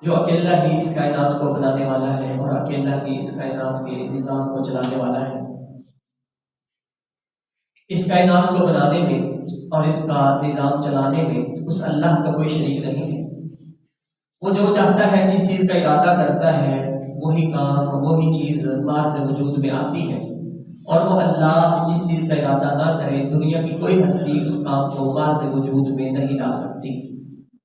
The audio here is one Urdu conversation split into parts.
جو اکیلا ہی اس کائنات کو بنانے والا ہے اور اکیلا ہی اس کائنات کے نظام کو چلانے والا ہے۔ اس کائنات کو بنانے میں اور اس کا نظام چلانے میں اس اللہ کا کوئی شریک نہیں ہے۔ وہ جو چاہتا ہے، جس چیز کا ارادہ کرتا ہے، وہی کام وہی چیز باہر سے وجود میں آتی ہے، اور وہ اللہ جس چیز کا ارادہ نہ کرے، دنیا کی کوئی ہستی اس کام کو باہر سے وجود میں نہیں لا سکتی۔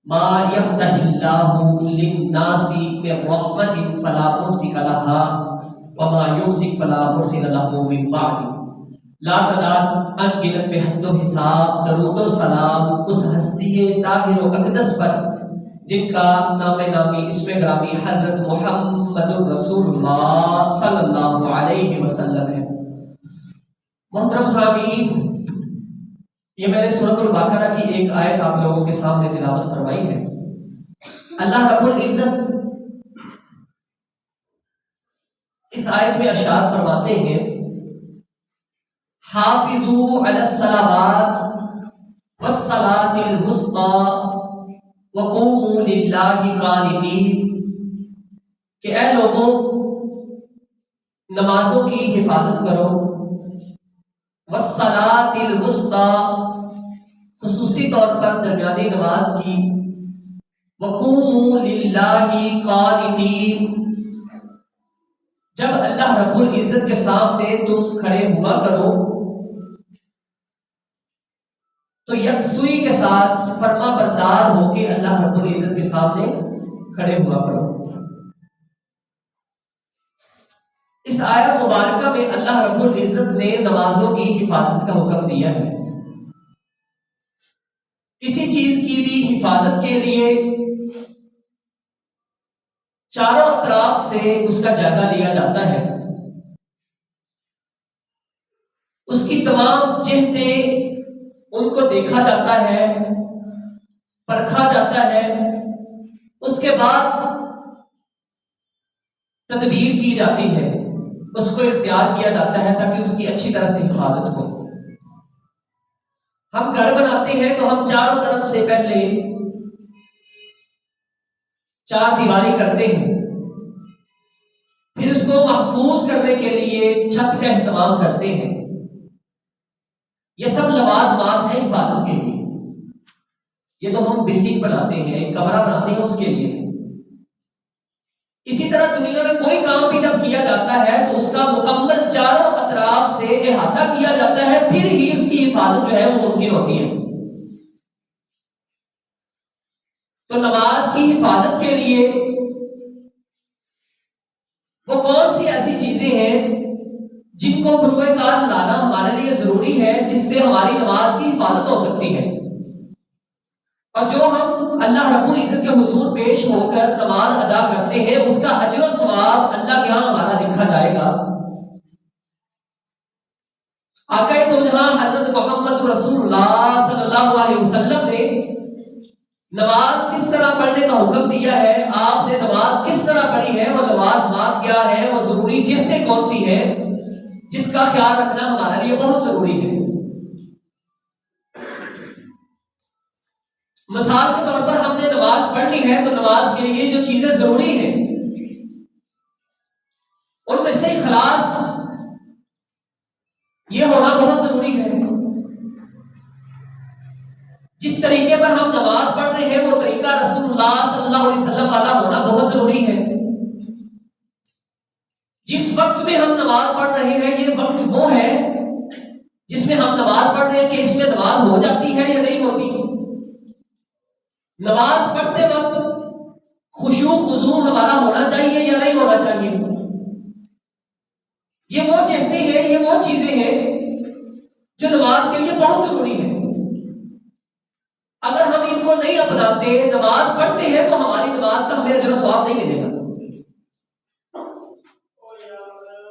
ما یفتح اللہ للناس من رحمت فلا ممسک لها وما یمسک فلا مرسل له من بعد۔ لا تعداد ان گنت بے حد و حساب درود و سلام اس ہستی طاہر و اقدس پر جن کا نام نامی اسم گرامی حضرت محمد رسول اللہ صلی اللہ علیہ وسلم ہے۔ محترم سامعین، یہ میں نے سورۃ البقرہ کی ایک آیت آپ لوگوں کے سامنے تلاوت فرمائی ہے۔ اللہ رب العزت اس آیت میں ارشاد فرماتے ہیں، حافظوا علی الصلوات والصلاة الوسطی وقوموا للہ قانتین، کہ اے لوگوں نمازوں کی حفاظت کرو، والصلاة الوسطی خصوصی طور پر درمیانی نماز کی، وقوموا للہ قانتین جب اللہ رب العزت کے سامنے تم کھڑے ہوا کرو تو یکسوئی کے ساتھ فرما بردار ہو کے اللہ رب العزت کے سامنے کھڑے ہوا کرو۔ اس آیت مبارکہ میں اللہ رب العزت نے نمازوں کی حفاظت کا حکم دیا ہے۔ کسی چیز کی بھی حفاظت کے لیے چاروں اطراف سے اس کا جائزہ لیا جاتا ہے، اس کی تمام جہتیں ان کو دیکھا جاتا ہے، پرکھا جاتا ہے، اس کے بعد تدبیر کی جاتی ہے، اس کو اختیار کیا جاتا ہے تاکہ اس کی اچھی طرح سے حفاظت ہو۔ ہم گھر بناتے ہیں تو ہم چاروں طرف سے پہلے چار دیواری کرتے ہیں، پھر اس کو محفوظ کرنے کے لیے چھت کا اہتمام کرتے ہیں۔ یہ سب لوازمات ہیں حفاظت کے لیے۔ یہ تو ہم بلڈنگ بناتے ہیں، ایک کمرہ بناتے ہیں اس کے لیے۔ اسی طرح دنیا میں کوئی کام بھی جب کیا جاتا ہے تو اس کا مکمل چاروں اطراف سے احاطہ کیا جاتا ہے، پھر ہی اس کی حفاظت جو ہے وہ ممکن ہوتی ہے۔ تو نماز کی حفاظت کے لیے وہ کون سی ایسی چیزیں ہیں جن کو بروئے کار لانا ہمارے لیے ضروری ہے، جس سے ہماری نماز کی حفاظت ہو سکتی ہے، اور جو ہم اللہ رب العزت کے حضور پیش ہو کر نماز ادا کرتے ہیں اس کا اجر و ثواب اللہ کے ہاں ہمارا لکھا جائے گا۔ آقا تو جہاں حضرت محمد رسول اللہ صلی اللہ علیہ وسلم نے نماز کس طرح پڑھنے کا حکم دیا ہے، آپ نے نماز کس طرح پڑھی ہے، وہ لوازمات کیا ہے، وہ ضروری جہتیں کون سی ہیں جس کا خیال رکھنا ہمارے لیے بہت ضروری ہے۔ مثال کے طور پر ہم نے نماز پڑھنی ہے تو نماز کے لیے جو چیزیں ضروری ہیں ان میں سے اخلاص یہ ہونا بہت ضروری ہے۔ جس طریقے پر ہم نماز پڑھ رہے ہیں وہ طریقہ رسول اللہ صلی اللہ علیہ وسلم والا ہونا بہت ضروری ہے۔ جس وقت میں ہم نماز پڑھ رہے ہیں یہ وقت وہ ہے جس میں ہم نماز پڑھ رہے ہیں کہ اس میں نماز ہو جاتی ہے یا نہیں ہوتی۔ نماز پڑھتے وقت خشوع خضوع ہمارا ہونا چاہیے یا نہیں ہونا چاہیے۔ یہ وہ جہتیں ہیں، یہ وہ چیزیں ہیں جو نماز کے لیے بہت ضروری ہے۔ اگر ہم ان کو نہیں اپناتے، نماز پڑھتے ہیں تو ہماری نماز کا ہمیں اجر و ثواب نہیں ملے گا۔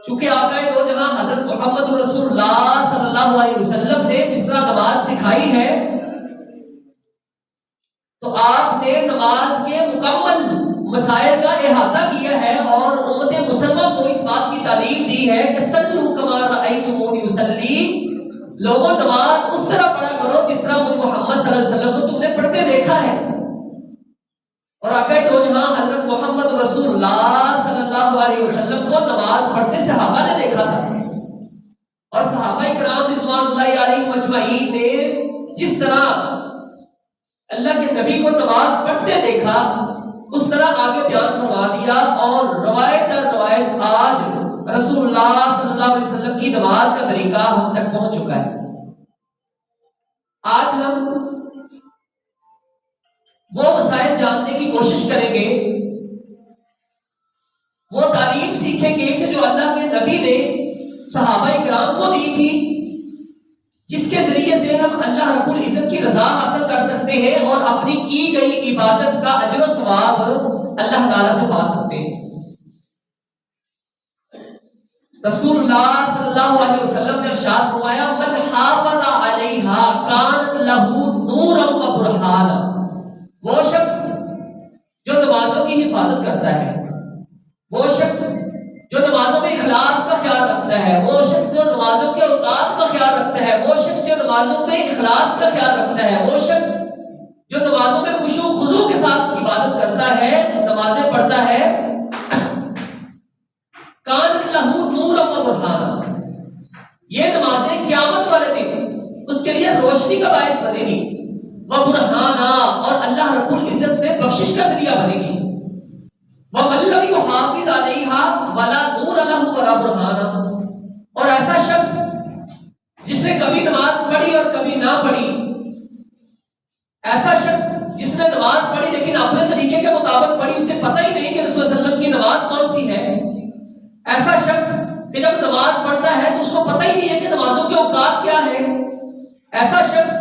چونکہ آقا دو جہاں حضرت محمد رسول اللہ صلی اللہ علیہ وسلم نے جس طرح نماز سکھائی ہے تو آپ نے نماز کے مکمل مسائل کا احاطہ کیا ہے اور امت مسلمہ کو اس بات کی تعلیم دی ہے کہ صلوا کما رأیتمونی اصلی، لوگوں نماز اس طرح پڑھا کرو جس طرح محمد صلی اللہ علیہ وسلم کو تم نے پڑھتے دیکھا ہے۔ اور آقا دو جہاں حضرت محمد رسول اللہ صلی اللہ علیہ وسلم کو نماز پڑھتے صحابہ نے دیکھا تھا، اور صحابہ کرام رضوان اللہ علیہ مجمعین نے جس طرح اللہ کے نبی کو نماز پڑھتے دیکھا اس طرح آگے بیان فرما دیا، اور روایت در روایت آج رسول اللہ صلی اللہ علیہ وسلم کی نماز کا طریقہ ہم تک پہنچ چکا ہے۔ آج ہم وہ مسائل جاننے کی کوشش کریں گے، وہ تعلیم سیکھیں گے کہ جو اللہ کے نبی نے صحابہ کرام کو دی تھی، جس کے ذریعے سے ہم اللہ رب العزت کی رضا حاصل کر سکتے ہیں اور اپنی کی گئی عبادت کا اجر و ثواب اللہ تعالیٰ سے پا سکتے ہیں۔ رسول اللہ صلی اللہ علیہ وسلم نے ارشاد فرمایا من حافظ علیہا کانت لہ نورا و برہانا، وہ شخص جو نمازوں کی حفاظت کرتا ہے، وہ شخص جو نمازوں میں اخلاص کا خیال رکھتا ہے، وہ شخص جو نمازوں کے اوقات کا خیال رکھتا ہے، وہ شخص جو نمازوں میں اخلاص کا خیال رکھتا ہے، وہ شخص جو نمازوں میں خشوع و خضوع کے ساتھ عبادت کرتا ہے، نمازیں پڑھتا ہے، کانت لہو نور و برہانا، یہ نمازیں قیامت والے دن اس کے لیے روشنی کا باعث بنے گی، وہ برہانا اور اللہ رب العزت سے بخشش کا ذریعہ بنے گی، وَمَن لَّمْ يُحَافِظْ عَلَيْهَا وَلَا نُورَ لَهُ وَلَا بُرْهَانَ، اور ایسا شخص جس نے کبھی نماز پڑھی اور کبھی نہ پڑھی، ایسا شخص جس نے نماز پڑھی لیکن اپنے طریقے کے مطابق پڑھی، اسے پتہ ہی نہیں کہ رسول صلی اللہ علیہ وسلم کی نماز کون سی ہے، ایسا شخص کہ جب نماز پڑھتا ہے تو اس کو پتہ ہی نہیں ہے کہ نمازوں کے اوقات کیا ہے، ایسا شخص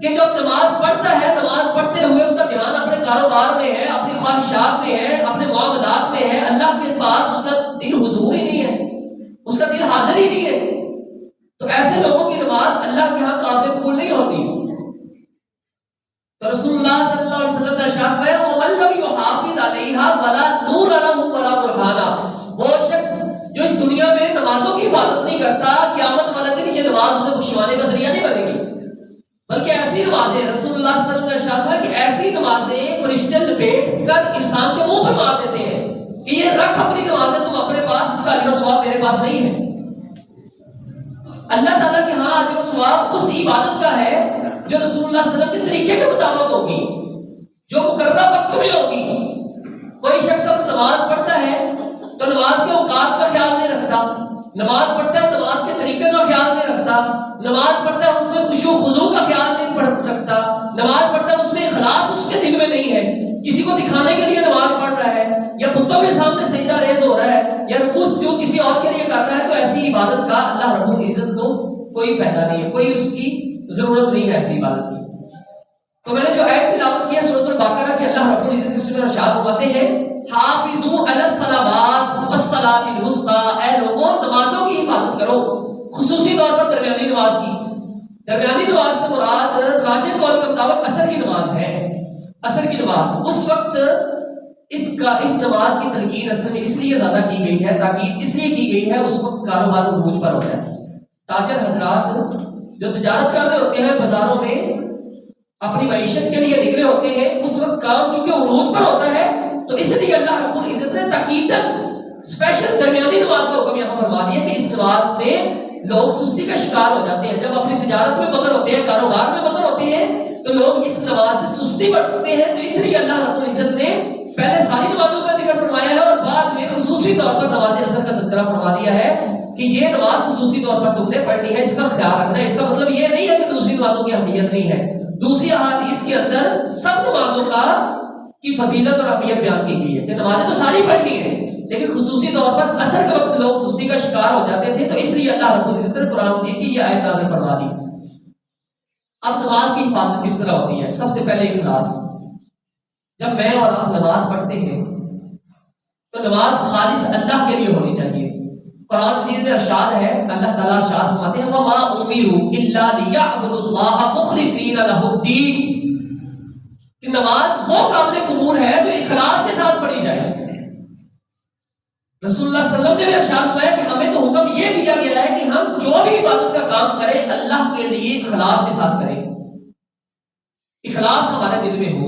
کہ جب نماز پڑھتا ہے نماز پڑھتے ہوئے اس کا دھیان اپنے کاروبار میں ہے، اپنی خواہشات میں ہے، اپنے معاملات میں ہے، اللہ کے پاس اس کا دل حضور ہی نہیں ہے، اس کا دل حاضر ہی نہیں ہے، تو ایسے لوگوں کی نماز اللہ کے ہاں قابل قبول نہیں ہوتی۔ تو رسول اللہ صلی اللہ علیہ وسلم نے ارشاد فرمایا وَمَن لَّمْ يُحَافِظْ عَلَيْهَا وَلَا نُورَ لَهُ وَلَا بُرْهَانَ، وہ شخص جو اس دنیا میں نمازوں کی حفاظت نہیں کرتا، قیامت والے دن یہ نماز اسے بخشوانے کا ذریعہ نہیں بنے گی، بلکہ ایسی نمازیں رسول اللہ صلی اللہ علیہ وسلم نے ارشاد فرمایا کہ ایسی نمازیں فرشتے لپیٹ کر انسان کے منہ پر مار دیتے ہیں کہ یہ رکھ اپنی نمازیں، تم اپنے پاس، اس کا اجر و ثواب میرے پاس نہیں ہے۔ اللہ تعالیٰ کے ہاں اجر و ثواب اس عبادت کا ہے جو رسول اللہ صلی اللہ علیہ وسلم کے طریقے کے مطابق ہوگی، جو مقررہ وقت میں ہوگی۔ کوئی شخص اب نماز پڑھتا ہے تو نماز کے اوقات کا خیال نہیں رکھتا، نماز پڑھتا ہے نماز کے طریقے کا خیال نہیں رکھتا، نماز پڑھتا ہے اس میں خشوع و خضوع کا خیال نہیں رکھتا، نماز پڑھتا ہے اس میں اخلاص اس کے دل میں نہیں ہے، کسی کو دکھانے کے لیے نماز پڑھ رہا ہے، یا کتوں کے سامنے سجدہ ریز ہو رہا ہے، یا رکوع سجود کسی اور کے لیے کر رہا ہے، تو ایسی عبادت کا اللہ رب العزت کو کوئی فائدہ نہیں ہے، کوئی اس کی ضرورت نہیں ہے ایسی عبادت کی۔ تو میں نے جو آیت تلاوت کی ہے سورۃ البقرہ کی، اللہ رب العزت اس میں ارشاد فرماتے ہیں حافظوا علی الصلوات والصلاۃ الوسطی، اے لوگوں نمازوں کی حفاظت کرو، خصوصی طور پر درمیانی نماز کی۔ درمیانی نماز سے مراد راجح قول کے مطابق عصر کی نماز ہے، عصر کی نماز۔ اس وقت اس نماز کی تلقین اصل میں اس لیے زیادہ کی گئی ہے، تاکید اس لیے کی گئی ہے اس وقت کاروبار عروج پر ہوتا ہے، تاجر حضرات جو تجارت کر رہے ہوتے ہیں بازاروں میں اپنی معیشت کے لیے نکلے ہوتے ہیں، اس وقت کام چونکہ عروج پر ہوتا ہے تو اس لیے اللہ رب العزت نے تاکیداً اسپیشل درمیانی نماز کا حکم یہاں فرما دیا کہ اس نماز میں لوگ سستی کا شکار ہو جاتے ہیں، جب اپنی تجارت میں مگن ہوتے ہیں، کاروبار میں مگن ہوتے ہیں تو لوگ اس نماز سے سستی برتتے ہیں، تو اس لیے اللہ رب العزت نے پہلے ساری نمازوں کا ذکر فرمایا ہے اور بعد میں خصوصی طور پر نماز عصر کا تذکرہ فرما دیا ہے کہ یہ نماز خصوصی طور پر تم نے پڑھنی ہے، اس کا خیال رکھنا ہے۔ اس کا مطلب یہ نہیں ہے کہ دوسری نمازوں کی اہمیت نہیں ہے، دوسری احادیث کے اندر سب نمازوں کی فضیلت اور اہمیت بیان کی گئی ہے کہ نمازیں تو ساری پڑھنی ہے، لیکن خصوصی طور پر عصر کے وقت لوگ سستی کا شکار ہو جاتے تھے، تو اس لیے اللہ رب العزت نے قرآن مجید کی یہ آیت نازل فرما دی۔ اب نماز کی حفاظت کس طرح ہوتی ہے؟ سب سے پہلے اخلاص۔ جب میں اور آپ نماز پڑھتے ہیں تو نماز خالص اللہ کے لیے ہونی چاہیے۔ قرآن مجید میں ارشاد ہے، اللہ تعالیٰ ارشاد فرماتے ہیں وَمَا أُمِرُوا إِلَّا لِيَعْبُدُوا اللَّهَ مُخْلِصِينَ لَهُ الدِّينَ، کہ نماز وہ قابل قبول ہے جو اخلاص کے ساتھ پڑھی جائے۔ رسول اللہ صلی اللہ علیہ وسلم نے ارشاد فرمایا کہ ہمیں تو حکم یہ دیا گیا ہے کہ ہم جو بھی عبادت کا کام کریں اللہ کے لیے اخلاص کے ساتھ کریں، اخلاص ہمارے دل میں ہو۔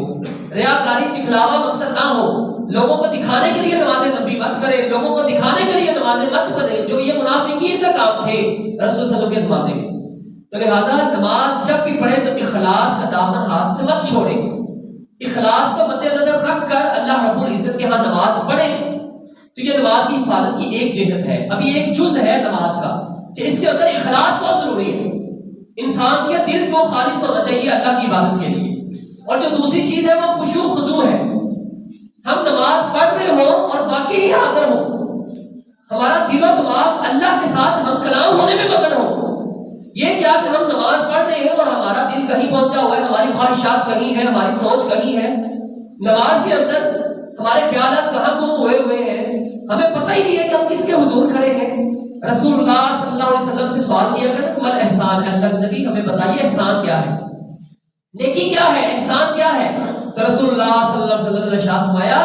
ریاکاری دکھلاوا مقصد نہ ہو، لوگوں کو دکھانے کے لیے نمازیں لمبی مت کرے، لوگوں کو دکھانے کے لیے نمازیں مت کرے، جو یہ منافقین کا کام تھے رسول صلی اللہ علیہ وسلم کے زمانے میں۔ تو لہذا نماز جب بھی پڑھے تو اخلاص کا دامن ہاتھ سے مت چھوڑے، اخلاص کو مد نظر رکھ کر اللہ رب العزت کے ہاں نماز پڑھے۔ تو یہ نماز کی حفاظت کی ایک جہت ہے، ابھی ایک جز ہے نماز کا کہ اس کے اندر اخلاص بہت ضروری ہے، انسان کے دل کو خالص ہونا چاہیے اللہ کی عبادت کے لیے۔ اور جو دوسری چیز ہے وہ خشوع خضوع ہے، ہم نماز پڑھ رہے ہوں اور واقعی ہی حاضر ہوں، ہمارا دل و دماغ اللہ کے ساتھ ہم کلام ہونے میں مگن ہو۔ یہ کیا کہ ہم نماز پڑھ رہے ہیں اور ہمارا دل کہیں پہنچا ہوا ہے، ہماری خواہشات کہیں ہیں، ہماری سوچ کہیں ہے، نماز کے اندر ہمارے خیالات کہاں گم ہوئے ہیں، ہمیں پتہ ہی نہیں ہے کہ ہم کس کے حضور کھڑے ہیں۔ رسول اللہ صلی اللہ علیہ وسلم سے سوال کیا کریں مل احسان ہے، اللہ نبی ہمیں بتائیے احسان کیا ہے، نیکی کیا ہے، احسان کیا ہے؟ تو رسول اللہ صلی اللہ علیہ وسلم نے ارشاد فرمایا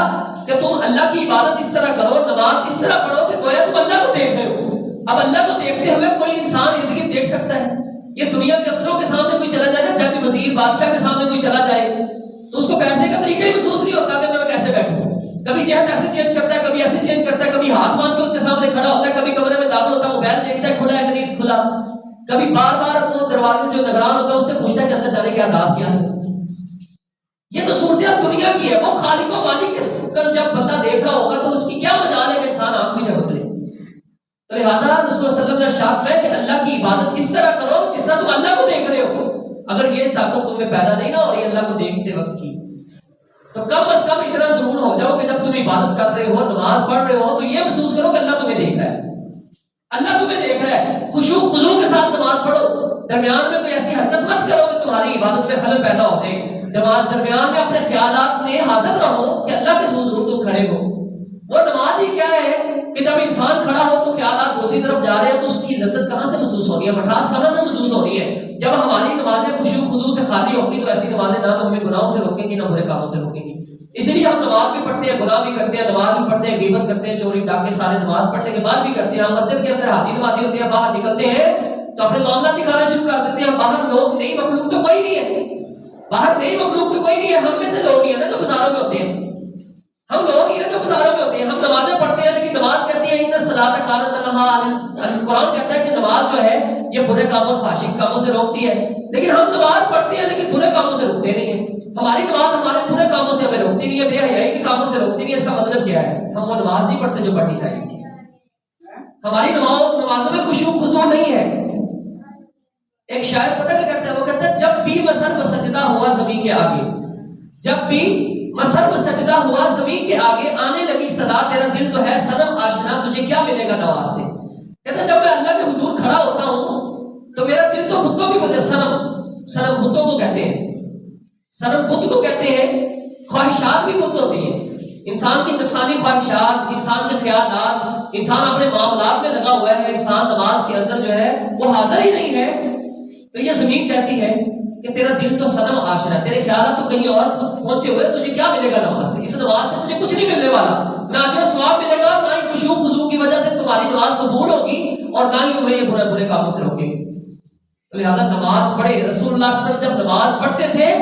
کہ تم اللہ کی عبادت اس طرح کرو، نماز اس طرح پڑھو کہ گویا تم اللہ کو دیکھ رہے ہو۔ اب اللہ کو دیکھتے ہوئے کوئی انسان ارد گرد دیکھ سکتا ہے، یہ دنیا کے افسروں کے سامنے کوئی چلا جائے نا، جج وزیر بادشاہ کے سامنے کوئی چلا جائے تو اس کو بیٹھنے کا طریقہ ہی محسوس نہیں ہوتا کہ میں کیسے بیٹھوں، کبھی جہت ایسے چینج کرتا ہے، کبھی ایسے چینج کرتا ہے، کبھی ہاتھ باندھ کے اس کے سامنے کھڑا ہوتا ہے، کبھی کمرے میں داخل ہوتا ہے موبائل دیکھتا ہے کھلا ہے کہ نہیں کھلا، کبھی بار بار وہ دروازے جو نگران ہوتا ہے اس سے پوچھتا ہے کہ اندر جانے کے آداب کیا ہے۔ یہ تو صورتحال دنیا کی ہے، وہ خالق و مالک کے جب بندہ دیکھ رہا ہوگا تو اس کی کیا مجال ہے کہ انسان آنکھ بھی جھپک لے۔ تو لہٰذا رسول اللہ صلی اللہ علیہ وسلم نے ارشاد ہے کہ اللہ کی عبادت اس طرح کرو جس طرح تم اللہ کو دیکھ رہے ہو۔ اگر یہ طاقت تم میں پیدا نہیں نہ ہو رہی اللہ کو دیکھتے وقت کی، تو کم از کم اتنا ضرور ہو جاؤ کہ جب تم عبادت کر رہے ہو، نماز پڑھ رہے ہو، تو یہ محسوس کرو کہ اللہ تمہیں دیکھ رہا ہے، اللہ تمہیں دیکھ رہا ہے۔ خشوع خضوع کے ساتھ نماز پڑھو، درمیان میں کوئی ایسی حرکت مت کرو کہ تمہاری عبادت میں خلل پیدا ہوتے، نماز درمیان میں اپنے خیالات میں حاضر رہو کہ اللہ کے حضور تم کھڑے ہو۔ وہ نماز ہی کیا ہے کہ جب انسان کھڑا ہو تو خیالات دوسری طرف جا رہے ہیں تو اس کی لذت کہاں سے محسوس ہونی ہے، مٹھاس کہاں سے محسوس ہونی ہے؟ جب ہماری نمازیں خشوع خضوع سے خالی ہوں گی تو ایسی نمازیں نہ تو ہمیں گناہوں سے روکیں گی نہ برے کاموں سے روکیں گی۔ اسی لیے ہم نماز بھی پڑھتے ہیں، گناہ بھی کرتے ہیں، نماز بھی پڑھتے ہیں، غیبت کرتے ہیں، چوری ڈاکے سارے نماز پڑھنے کے بعد بھی کرتے ہیں۔ ہم مسجد کے اندر حاجی نمازی ہوتے ہیں، باہر نکلتے ہیں تو اپنے معاملات دکھانا شروع کر دیتے ہیں۔ باہر لوگ نئی مخلوق تو کوئی نہیں ہے، باہر نئی مخلوق تو کوئی نہیں ہے، ہم میں سے لوگ ہی ہیں نا جو بازاروں میں ہوتے ہیں، ہم لوگ ہی ہیں جو بازاروں میں ہوتے ہیں۔ ہم نمازیں پڑھتے ہیں لیکن نماز کہتی ہے ان الصلاۃ کانت تنہی، قرآن کہتا ہے کہ نماز جو ہے یہ برے کاموں فحش کاموں سے روکتی ہے، لیکن ہم نماز پڑھتے ہیں لیکن برے کاموں سے روکتے نہیں ہیں۔ ہماری نماز ہمارے برے کاموں سے ہمیں روکتی نہیں ہے، بے حیائی کے کاموں سے روکتی نہیں ہے۔ اس کا مطلب کیا ہے؟ ہم وہ نماز نہیں پڑھتے جو پڑھنی چاہیے، ہماری نمازوں میں خشوع خضوع نہیں ہے۔ ایک شاعر پتہ کیا کہتا ہے؟ وہ کہتا ہے جب بھی مسر سجدہ ہوا زمین کے آگے، جب بھی مسر سجدہ ہوا زمین کے آگے، آنے لگی صدا تیرا دل تو ہے صنم آشنا، تجھے کیا ملے گا نواز سے۔ کہتا ہے جب میں اللہ کے حضور کھڑا ہوتا ہوں تو میرا دل تو بتوں کی وجہ، صنم بتوں کو کہتے ہیں، صنم بت کو کہتے ہیں، خواہشات بھی بت ہوتی ہیں، انسان کی نفسانی خواہشات، انسان کے خیالات، انسان اپنے معاملات میں لگا ہوا ہے، انسان نماز کے اندر جو ہے وہ حاضر ہی نہیں ہے، تو یہ زمین کہتی ہے کہ تیرا دل تو صنم آشنا ہے، تیرے خیالات تو کہیں اور پہنچے ہوئے، تجھے کیا ملے گا نماز سے؟ اس نماز سے تجھے کچھ نہیں ملنے والا، نہ اجر و ثواب ملے گا، نہ ہی خشوع خضوع کی وجہ سے تمہاری نماز قبول ہوگی، اور نہ ہی تمہیں یہ برے کاموں سے روکے گی۔ تو لہٰذا نماز پڑھے۔ رسول اللہ صلی اللہ علیہ وسلم جب نماز پڑھتے تھے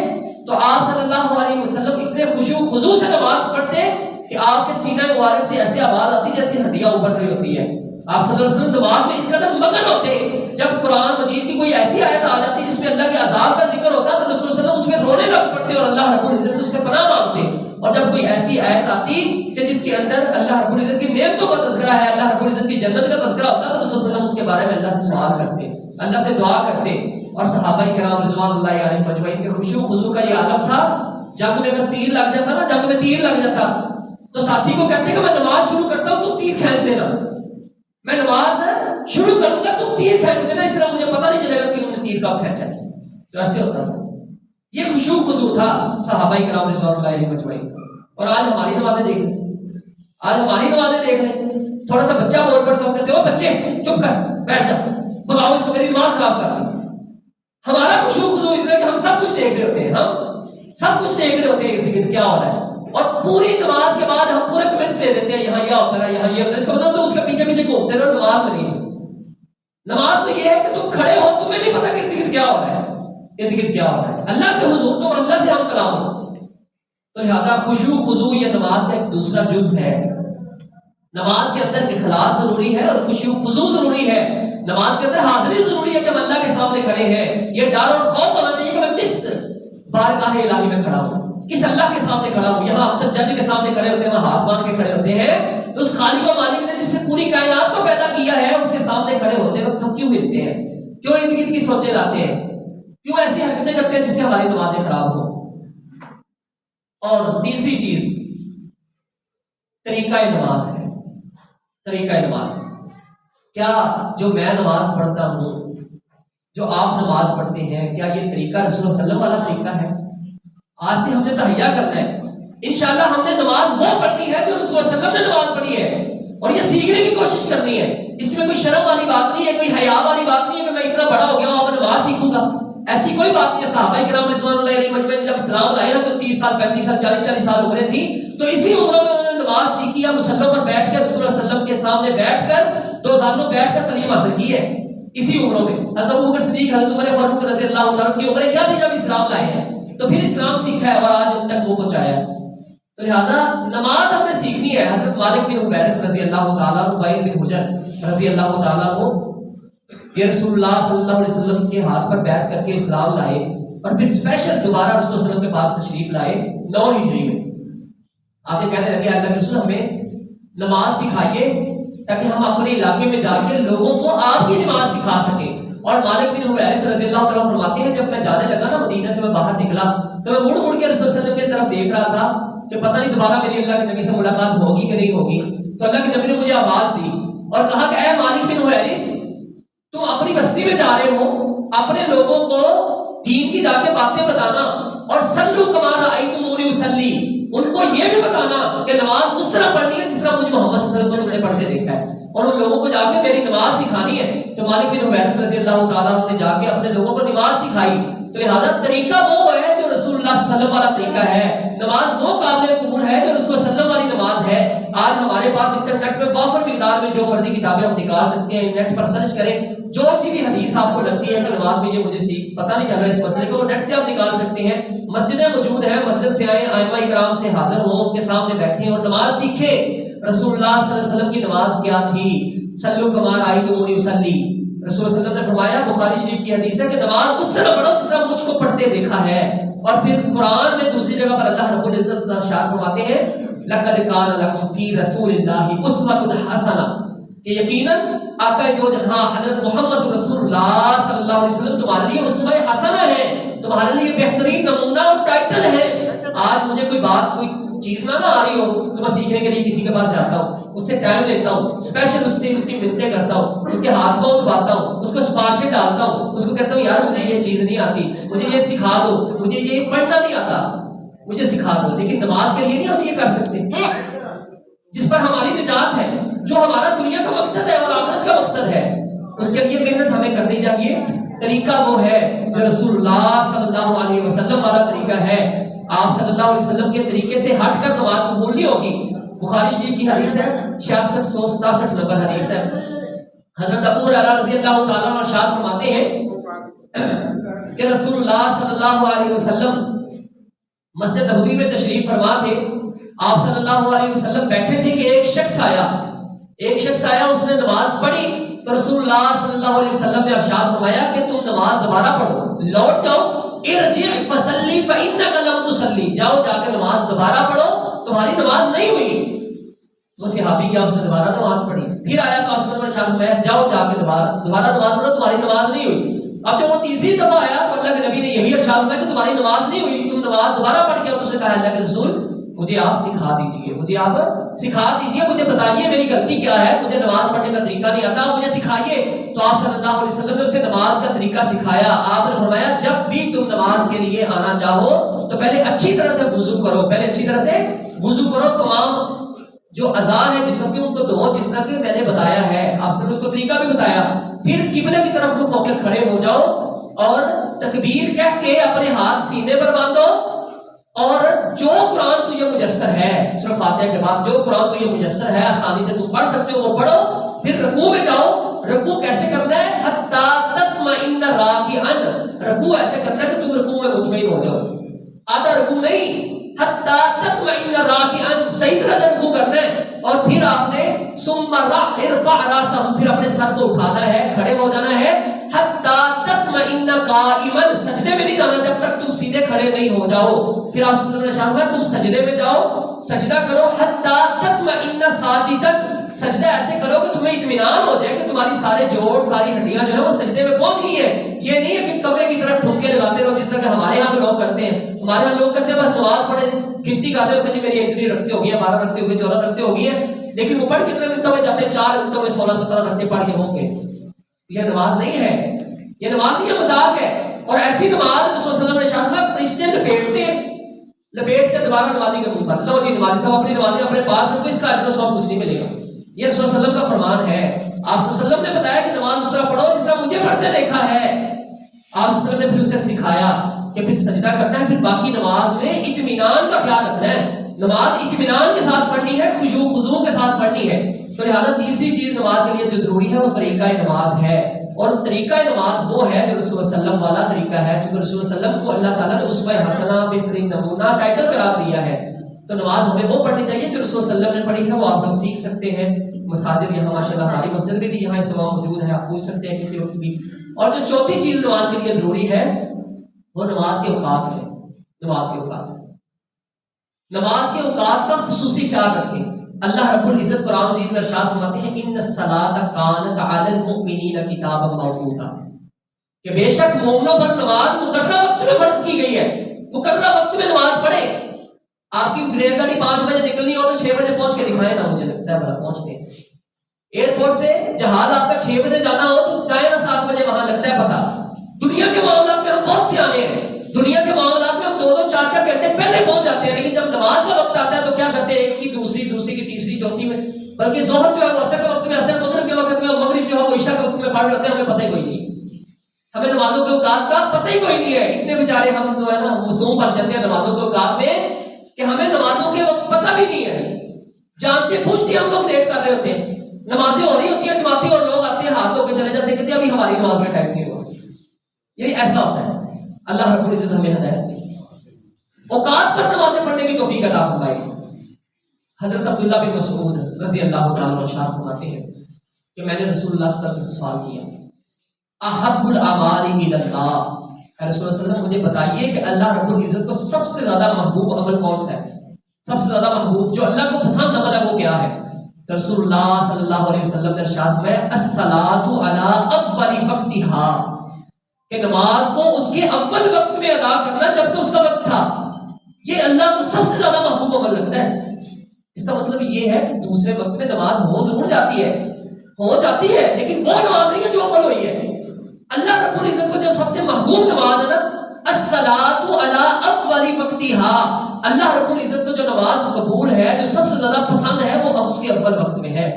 تو آپ صلی اللہ علیہ وسلم اتنے خشوع خضوع سے نماز پڑھتے کہ آپ کے سینہ مبارک سے ایسی آواز آتی جیسے ہڈیاں ابھر رہی ہوتی ہے۔ آپ صلی اللہ علیہ وسلم نماز میں اس قدر مگن ہوتے، جب قرآن مجید کی کوئی ایسی آیت آ جاتی جس میں اللہ کے عذاب کا ذکر ہوتا تو رسول صلی اللہ علیہ وسلم اس میں رونے لگ پڑتے اور اللہ رب العزت سے اس سے پناہ مانگتے، اور جب کوئی ایسی آیت آتی کہ جس کے اندر اللہ رب العزت کی نعمتوں کا تذکرہ ہے، اللہ رب العزت کی جنت کا تذکرہ ہوتا تو رسول صلی اللہ علیہ وسلم اس کے بارے میں اللہ سے سوال کرتے، اللہ سے دعا کرتے۔ اور صحابہ کرام رضوان اللہ علیہم اجمعین کے خشوع خضوع کا یہ عالم تھا، جنگ میں اگر تیر لگ جاتا نا، جنگ میں تیر لگ جاتا تو ساتھی کو کہتے کہ میں نماز شروع کرتا ہوں تم تیر کھینچ لینا، میں نماز شروع کروں گا تم تیر کھینچ لینا، اس طرح مجھے پتہ نہیں چلے گا کہ انہوں نے تیر کب کھینچا ہے۔ تو ایسے ہوتا تھا، یہ خشوع خضوع تھا صحابہ کرام رضوان اللہ علیہم اجمعین۔ اور آج ہماری نمازیں دیکھ لیں، آج ہماری نمازیں دیکھ لیں، تھوڑا سا بچہ بول پڑتا ہم کہتے ہو بچے چپ کر بیٹھ جا، بگاؤ اس کو، میری نماز خراب کر رہا ہے۔ ہمارا خشوع خضوع اتنا ہے کہ ہم سب کچھ دیکھ رہے ہوتے ہیں، ہم سب کچھ دیکھ رہے ہوتے ہیں ارد گرد کیا ہو رہا ہے، اور پوری نماز کے بعد ہم پورے کمنٹس لے دیتے ہیں، یہاں یہ ہوتا ہے، یہاں یہ ہوتا ہے، اس کا مطلب تو اس کے پیچھے پیچھے گھومتے رہو، نماز میں نہیں۔ نماز تو یہ ہے کہ تم کھڑے ہو، تمہیں نہیں پتا کہ ارد گرد کیا ہو رہا ہے، ارد گرد کیا ہو رہا ہے، اللہ کے حضور تم اللہ سے ہم کلام ہو۔ تو لہذا خشوع خضوع یہ نماز کا ایک دوسرا جز ہے. نماز کے اندر اخلاص ضروری ہے اور خشوع خضوع ضروری ہے. نماز کے اندر حاضری ضروری ہے کہ ہم اللہ کے سامنے کھڑے ہیں. یہ ڈر اور خوف ہونا چاہیے کہ میں کس بارگاہ الہی میں کھڑا ہوں, کس اللہ کے سامنے کھڑا ہوں. یہاں اکثر جج کے سامنے کھڑے ہوتے ہیں, وہاں ہاتھ باندھ کے کھڑے ہوتے ہیں. تو اس خالق و مالک نے جس نے پوری کائنات کو پیدا کیا ہے اس کے سامنے کھڑے ہوتے وقت ہم کیوں ہلتے ہیں, کیوں ارد گرد کی سوچیں لاتے ہیں, کیوں ایسی حرکتیں کرتے ہیں جس سے ہماری نمازیں خراب ہوں. اور تیسری چیز طریقہ نماز ہے. طریقہ نماز کیا جو میں نماز پڑھتا ہوں, جو آپ نماز پڑھتے ہیں, کیا یہ طریقہ رسول اللہ صلی اللہ علیہ وسلم والا طریقہ ہے؟ آج سے ہم نے تہیہ کرنا ہے. انشاءاللہ ہم نے نماز وہ پڑھنی ہے جو رسول اللہ صلی اللہ علیہ وسلم نے نماز پڑھی ہے, اور یہ سیکھنے کی کوشش کرنی ہے. اس میں کوئی شرم والی بات نہیں ہے, کوئی حیا والی بات نہیں ہے کہ میں اتنا بڑا ہو گیا ہوں اب نماز سیکھوں گا. ایسی کوئی بات نہیں ہے. صحابہ کرام رضوان اللہ علیہم اجمعین جب اسلام لائے تو 30 سال 35 سال 40 سال عمریں تھی, تو اسی عمروں میں انہوں نے نماز سیکھی, مصلوں پر بیٹھ کر رسول اللہ صلی اللہ علیہ وسلم کے سامنے بیٹھ کر دو زانوں بیٹھ کر تعلیم حاصل کی ہے اسی عمروں میں. حضرت ابوبکر صدیق, حضرت عمر فاروق رضی اللہ تعالیٰ کی عمریں کیا تھی جب اسلام لائے ہیں, تو پھر اسلام سیکھا ہے اور آج ان تک وہ پہنچایا ہے. تو لہٰذا نماز ہم نے سیکھنی ہے. حضرت مالک بن حویرث رضی اللہ تعالیٰ عنہ, وائل بن حجر رضی اللہ تعالیٰ عنہ, یہ رسول اللہ صلی اللہ علیہ وسلم کے ہاتھ پر بیعت کر کے اسلام لائے اور پھر اسپیشل دوبارہ رسول اللہ علیہ وسلم کے پاس تشریف لائے 9 ہجری میں. آپ کے کہنے لگے اللہ کے رسول ہمیں نماز سکھائیے تاکہ ہم اپنے علاقے میں جا کے لوگوں کو آپ کی نماز سکھا سکیں. اور مالک بن حویرث رضی اللہ تعالیٰ فرماتے ہیں جب میں جانے لگا نا مدینہ سے, میں باہر نکلا تو میں مڑ مڑ کے رسول اللہ علیہ وسلم کی طرف دیکھ رہا تھا کہ پتہ نہیں دوبارہ میری اللہ کے نبی سے ملاقات ہوگی کہ نہیں ہوگی. تو اللہ کے نبی نے مجھے آواز دی اور کہا کہ اے مالک بن حویرث, تم اپنی بستی میں جا رہے ہو, اپنے لوگوں کو دین کی جا کے باتیں بتانا, اور سلو کما رأیتمونی اصلی, ان کو یہ بھی بتانا کہ نماز اس طرح پڑھنی ہے جس طرح مجھے محمد صلی اللہ علیہ وسلم کو تم نے پڑھتے دیکھا ہے, اور ان لوگوں کو جا کے میری نماز سکھانی ہے. تو مالک بن حویرث رضی اللہ تعالیٰ نے جا کے اپنے لوگوں کو نماز سکھائی. تو لہذا طریقہ وہ ہے جو رسول اللہ صلی اللہ علیہ وسلم والا طریقہ ہے. نماز وہ قابل قبول ہے جو رسول اللہ صلی اللہ علیہ وسلم والی نماز ہے. آج ہمارے پاس انٹرنیٹ میں وافر مقدار میں جو مرضی کتابیں ہم نکال سکتے ہیں, نیٹ پر سرچ کریں, جو سی بھی حدیث آپ کو لگتی ہے کہ نماز میں یہ مجھے پتہ نہیں چل رہا ہے اس مسئلے کو, وہ نیٹ سے آپ نکال سکتے ہیں. مسجدیں موجود ہیں, مسجد سے آئیں, ائمہ کرام سے حاضر ہوں, ان کے سامنے بیٹھیں اور نماز سیکھیں. رسول اللہ صلی اللہ علیہ وسلم کی نماز کیا تھی؟ صلو کما رأیتمونی اصلی. رسول اللہ صلی اللہ علیہ وسلم نے فرمایا, بخاری شریف کی حدیث ہے کہ نماز اس طرح پڑھو جس طرح مجھ کو پڑھتے دیکھا ہے. اور پھر قرآن میں دوسری جگہ پر اللہ رب العزت ارشاد فرماتے ہیں لقد کان لکم فی رسول اللہ اسوۃ حسنہ, کہ یقیناً آقا دو جہاں حضرت محمد رسول اللہ صلی اللہ علیہ وسلم تمہارے لیے اسوہ حسنہ ہے, تمہارے لیے بہترین نمونہ اور ٹائٹل ہے. آج مجھے کوئی بات کوئی چیز نہ آ رہی ہو تو میں سیکھنے کے لیے کسی کے پاس جاتا ہوں, اس سے ٹائم لیتا ہوں, اسپیشل اس سے اس کی منتیں کرتا ہوں, اس کے ہاتھ پاؤں دباتا ہوں, اس کو سفارشیں ڈالتا ہوں, اس کو کہتا ہوں یار مجھے یہ چیز نہیں آتی, مجھے یہ سکھا دو, مجھے یہ پڑھنا نہیں آتا, مجھے سکھا دو. لیکن نماز کے لیے نہیں ہم یہ کر سکتے جس پر ہماری نجات ہے, جو ہمارا دنیا کا مقصد ہے اور آخرت کا مقصد ہے, اس کے لیے محنت ہمیں کرنی چاہیے. طریقہ وہ ہے جو رسول اللہ صلی اللہ علیہ وسلم والا طریقہ ہے. آپ صلی اللہ علیہ وسلم کے طریقے سے ہٹ کر نماز قبول نہیں ہوگی. بخاری شریف کی حدیث ہے 6667 نمبر حدیث ہے. حضرت ابو ہریرہ رضی اللہ تعالیٰ عنہ ارشاد فرماتے ہیں کہ رسول اللہ صلی اللہ علیہ وسلم مسجد نبوی میں تشریف فرما تھے. آپ صلی اللہ علیہ وسلم بیٹھے تھے کہ ایک شخص آیا, اس نے نماز پڑھی تو رسول اللہ صلی اللہ علیہ وسلم نے ارشاد فرمایا کہ تم نماز دوبارہ پڑھو, لوٹ جاؤ, ارجع فصلی فانک لم تصلی, جاؤ جا کے نماز دوبارہ پڑھو, تمہاری نماز نہیں ہوئی. تو صحابی کیا اس نے دوبارہ نماز پڑھی, پھر آیا تو آپ صلی اللہ علیہ وسلم نے جاؤ جا کے دوبارہ نماز پڑھو, تمہاری نماز نہیں ہوئی. اب جب وہ تیسری دفعہ آیا تو اللہ کے نبی نے یہی ارشاد فرمایا کہ تمہاری نماز نہیں ہوئی, تم نماز دوبارہ پڑھ کے آؤ. تو اس نے کہا اللہ کے رسول مجھے آپ سکھا دیجئے, مجھے بتائیے میری غلطی کیا ہے, مجھے نماز پڑھنے کا طریقہ نہیں آتا, مجھے سکھائیے. تو آپ صلی اللہ علیہ وسلم نے اسے نماز کا طریقہ سکھایا. آپ نے فرمایا جب بھی تم نماز کے لیے آنا چاہو تو پہلے اچھی طرح سے وضو کرو, تمام جو اعضاء ہے جسم کے ان کو دھو جس طرح کہ میں نے بتایا ہے. آپ سے اس کو طریقہ بھی بتایا. پھر قبلے کی طرف رخ ہو کر کھڑے ہو جاؤ اور تکبیر کہہ کے اپنے ہاتھ سینے پر باندھو, اور جو قرآن تجھے میسر ہے سورہ فاتحہ کے بعد جو قرآن تجھے میسر ہے آسانی سے تم پڑھ سکتے ہو وہ پڑھو. پھر رکوع میں جاؤ. رکوع کیسے کرنا ہے؟ حتی تطمئن راکعا, رکوع ایسے کرنا ہے کہ تم رکوع میں مطمئن ہو جاؤ. آدھا رکوع نہیں, حتی تطمئن راکعا، صحیح طرح سے رکوع کرنا ہے، اور پھر آپ نے ثم ارفع راسہ، پھر اپنے سر کو اٹھانا ہے، کھڑے ہو جانا ہے، حتی تطمئن قائما، سجدے میں نہیں جانا جب تک تم سیدھے کھڑے نہیں ہو جاؤ۔ پھر آپ صلی اللہ علیہ وسلم نے تم سجدے میں جاؤ، سجدہ کرو، حتی تطمئن ساجدا، سجدہ ایسے کرو کہ تمہیں اطمینان ہو جائے کہ تمہاری سارے جوڑ ساری ہڈیاں جو ہے وہ سجدے میں پہنچ گئی ہے۔ یہ نہیں ہے کہ کمرے کی طرف ٹھمکے لگاتے رہو جس طرح کہ ہمارے ہاں لوگ کرتے ہیں۔ ہمارے ہاں لوگ کرتے ہیں بس نماز پڑھے گنتی کر رہے ہوتے ہیں، میری اتنی رکھتے ہو گئی ہے، 12 رکھتے ہو گئے، 14 رکھتے ہو گئی ہے، لیکن وہ پڑھ کتنے منٹوں میں جاتے ہیں؟ 4 منٹوں میں 16-17 رکھتے پڑھ کے ہوں گے۔ یہ نماز نہیں ہے، یہ نماز نہیں ہے، مذاق ہے۔ اور ایسی نماز رسول صلی اللہ علیہ وسلم نے فرشتے لپیٹتے ہیں، لپیٹ کے دوبارہ نمازی کے منہ پر، لو جی نمازی صاحب اپنی نمازیں اپنے پاس رکھو، اس کا اجر و ثواب کچھ نہیں ملے گا۔ یہ رسول صلی اللہ علیہ وسلم کا فرمان ہے۔ آپ صلی اللہ علیہ وسلم نے بتایا کہ نماز اس طرح پڑھو جس طرح مجھے پڑھتے دیکھا ہے۔ آپ صلی اللہ علیہ وسلم نے پھر اسے سکھایا کہ پھر سجدہ کرنا ہے، پھر باقی نماز میں اطمینان کا خیال رکھنا ہے۔ نماز اطمینان کے ساتھ پڑھنی ہے، خشوع خضوع کے ساتھ پڑھنی ہے۔ تو لہٰذا تیسری چیز نماز کے لیے جو ضروری ہے وہ طریقہ نماز ہے، اور طریقہ نماز وہ ہے جو رسول صلی اللہ علیہ وسلم والا طریقہ ہے، چونکہ رسول صلی اللہ علیہ وسلم کو اللہ تعالیٰ نے اسوہ حسنہ، بہترین نمونہ ٹائٹل قرار دیا ہے۔ تو نماز ہمیں وہ پڑھنی چاہیے جو رسول صلی اللہ علیہ وسلم نے پڑھی ہے، وہ آپ لوگ سیکھ سکتے ہیں۔ مساجد یہاں ماشاءاللہ ہماری مسجد میں بھی یہاں اہتمام موجود ہے، آپ پوچھ سکتے ہیں کسی وقت بھی۔ اور جو چوتھی چیز نماز کے لیے ضروری ہے وہ نماز کے اوقات ہے۔ نماز کے اوقات، نماز کے اوقات کا خصوصی خیال رکھیں۔ اللہ رب العزت قرآن مجید میں ارشاد فرماتے ہیں ان الصلاۃ کانت علی المؤمنین کتابا موقوتا، کہ بے شک مومنوں پر نماز مقررہ وقت میں فرض کی گئی ہے۔ مقررہ وقت میں نماز پڑھے۔ آپ کی ریل گاڑی 5 بجے نکلنی ہو تو 6 بجے پہنچ کے دکھائیں نا، مجھے لگتا ہے بڑا پہنچتے ہیں۔ ایئرپورٹ سے جہاز آپ کا 6 بجے جانا ہو تو جائے نا 7 بجے، وہاں لگتا ہے پتہ۔ دنیا کے معاملات میں ہم بہت سیانے ہیں، دنیا کے معاملات میں ہم 2-2 4-4 گھنٹے پہلے پہنچ جاتے ہیں، لیکن جب نماز کا وقت آتا ہے تو کیا کرتے ہیں؟ ایک کی دوسری، دوسری کی تیسری، چوتھی میں، بلکہ ظہر جو ہے وہ عصر کے وقت میں، عصر مغرب کے وقت میں، مغرب جو ہے وہ عشاء کے وقت میں پڑھ رہے ہوتے ہیں، ہمیں پتہ ہی کوئی نہیں۔ ہمیں نمازوں کے اوقات کا پتہ ہی کوئی نہیں ہے۔ اتنے بیچارے ہم جو ہے نا مصوم بن جاتے ہیں نمازوں کے اوقات میں کہ ہمیں نمازوں کے وقت پتہ بھی نہیں ہے، جانتے پوچھتے ہم لوگ لیٹ کر رہے ہوتے ہیں۔ نمازیں ہو رہی ہوتی ہیں جماعتی، اور لوگ آتے ہیں ہاتھ دھو کے چلے جاتے ہیں، کہتے ہیں ابھی ہماری نماز کا ٹائم نہیں ہوا۔ یہی ایسا ہوتا ہے۔ اللہ رب العزت ہمیں ہدایت دے، اوقات پر نمازیں پڑھنے کی توفیق عطا فرمائے۔ حضرت عبداللہ بن مسعود رضی اللہ تعالیٰ عنہ ارشاد فرماتے ہیں کہ میں نے رسول اللہ صلی اللہ علیہ وسلم سے سوال کیا، احب الاعمال الی اللہ، رسول اللہ صلی اللہ علیہ وسلم مجھے بتائیے کہ اللہ رب العزت کو سب سے زیادہ محبوب عمل کون سا ہے؟ سب سے زیادہ محبوب جو اللہ کو پسند عمل ہے وہ کیا ہے؟ تو رسول اللہ صلی اللہ علیہ وسلم نے ارشاد فرمایا الصلاۃ علی اول وقتها، کہ نماز کو اس کے اول وقت میں ادا کرنا جبکہ اس کا وقت تھا، یہ اللہ کو سب سے زیادہ محبوب عمل لگتا ہے۔ اس کا مطلب یہ ہے کہ دوسرے وقت میں نماز ہو ضرور جاتی ہے، لیکن وہ نماز نہیں ہے جو عمل ہوئی ہے۔ اللہ رب العزت کو جو سب سے محبوب نماز ہے نا، الصلاۃ علی اول وقتها، اللہ رب العزت کو جو نماز قبول ہے، جو سب سے زیادہ پسند ہے، وہ اس کے اول وقت میں ہے۔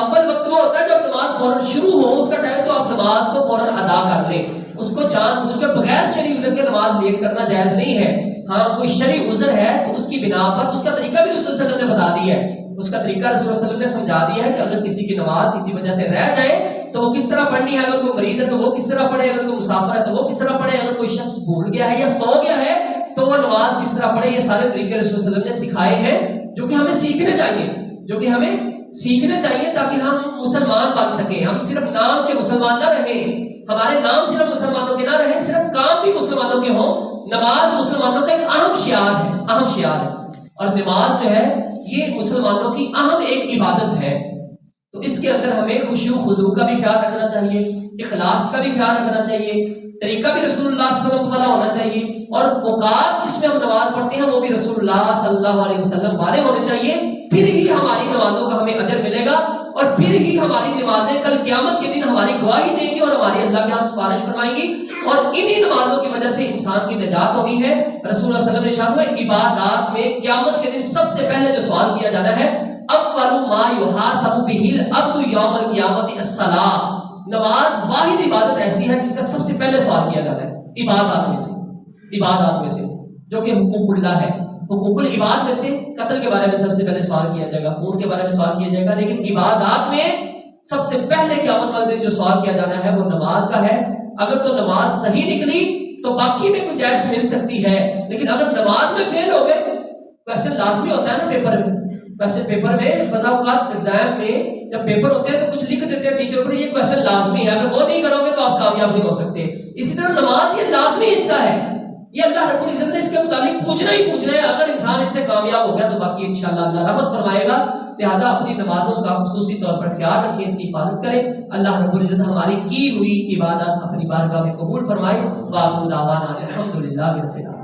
اول وقت وہ ہوتا ہے جب نماز فوراً شروع ہو، اس کا ٹائم تو آپ نماز کو فوراً ادا کر لیں۔ اس کو جان بوجھ کر بغیر شرعی عذر کے نماز لیٹ کرنا جائز نہیں ہے۔ ہاں کوئی شرعی عذر ہے تو اس کی بنا پر اس کا طریقہ بھی رسول صلی اللہ علیہ وسلم نے بتا دیا ہے، اس کا طریقہ رسول صلی اللہ علیہ وسلم نے سمجھا دیا ہے کہ اگر کسی کی نماز کسی وجہ سے رہ جائے تو وہ کس طرح پڑھنی ہے، اگر کوئی مریض ہے تو وہ کس طرح پڑھے، اگر کوئی مسافر ہے تو وہ کس طرح پڑھے، اگر کوئی شخص بھول گیا ہے یا سو گیا ہے تو وہ نماز کس طرح پڑھے۔ یہ سارے طریقے رسول صلی اللہ علیہ وسلم نے سکھائے ہیں جو کہ ہمیں سیکھنے چاہیے تاکہ ہم مسلمان بن سکیں۔ ہم صرف نام کے مسلمان نہ رہیں، ہمارے نام صرف مسلمانوں کے نہ رہیں، صرف کام بھی مسلمانوں کے ہوں۔ نماز مسلمانوں کا ایک اہم شعار ہے، اور نماز جو ہے یہ مسلمانوں کی اہم ایک عبادت ہے۔ تو اس کے اندر ہمیں خشوع خضوع کا بھی خیال رکھنا چاہیے، اخلاص کا بھی خیال رکھنا چاہیے، طریقہ بھی رسول اللہ صلی اللہ علیہ وسلم والا ہونا چاہیے، اور اوقات جس میں ہم نماز پڑھتے ہیں وہ بھی رسول اللہ صلی اللہ علیہ وسلم والے ہونے چاہیے۔ پھر ہی ہماری نمازوں کا ہمیں اجر ملے گا، اور پھر ہی ہماری نمازیں کل قیامت کے دن ہماری گواہی دیں گی اور ہماری اللہ کے ہاں سفارش فرمائیں گی، اور انہی نمازوں کی وجہ سے انسان کی نجات ہوگی ہے۔ رسول اللہ صلی اللہ علیہ وسلم نے ارشاد فرمایا عبادات میں قیامت کے دن سب سے پہلے جو سوال کیا جانا ہے، اول ما یحاسب به العبد یوم القیامت الصلاۃ، نماز واحد عبادت ایسی ہے جس کا سب سے پہلے سوال کیا جانا ہے عبادات میں سے جو کہ حقوق اللہ ہے۔ حقوق العباد میں سے قتل کے بارے میں سب سے پہلے سوال کیا جائے گا، خون کے بارے میں سوال کیا جائے گا، لیکن عبادات میں سب سے پہلے قیامت والے دن جو سوال کیا جانا ہے وہ نماز کا ہے۔ اگر تو نماز صحیح نکلی تو باقی میں گنجائش مل سکتی ہے، لیکن اگر نماز میں فیل ہو گئے کوشچن لازمی ہوتا ہے نا پیپر میں. کوشچن پیپر میں بعض اوقات ایگزام میں جب پیپر ہوتے ہیں تو کچھ لکھ دیتے ہیں ٹیچر پر یہ کوشچن لازمی ہے, اگر وہ نہیں کرو گے تو آپ کامیاب نہیں ہو سکتے. اسی طرح نماز یہ لازمی حصہ ہے, یہ اللہ رب العزت نے اس کے متعلق پوچھنا ہی پوچھنا ہے. اگر انسان اس سے کامیاب ہو گیا تو باقی انشاءاللہ اللہ رحمت فرمائے گا. لہذا اپنی نمازوں کا خصوصی طور پر خیال رکھیں, اس کی حفاظت کریں. اللہ رب العزت ہماری کی ہوئی عبادت اپنی بارگاہ میں قبول فرمائے. وآخر دعوانا الحمدللہ رب العالمین.